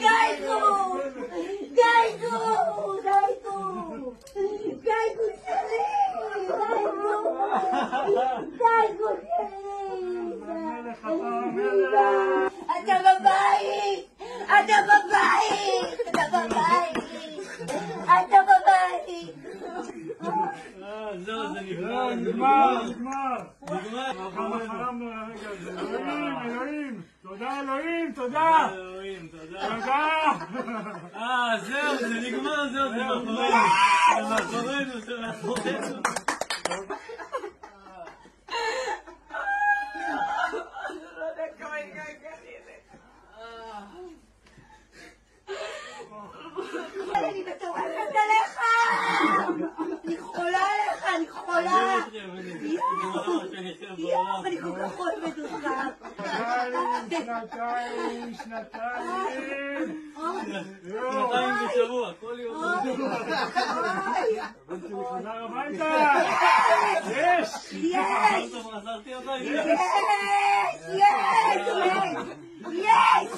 גייגו! גייגו! גייגו! גייגו שלי! גייגו! גייגו שלי! אתה בבית! אתה בבית! אתה בבית! אתה בבית! זהו, זה נגמר. נגמר. כמה חלמנו על הרגע הזה. אלוהים. תודה אלוהים, תודה. אלוהים, תודה. תודה. זהו, זה נגמר, זהו, זה מאחורינו. זה מאחורינו. אני מטורפת עליך! אני חולה עליך, אני חולה! יואו, אני כל כך אוהבת אותך! שנתיים. שנתיים בשבוע, כל יום. חזר הביתה! יש! יש! חזרתי הביתה. יש! יש!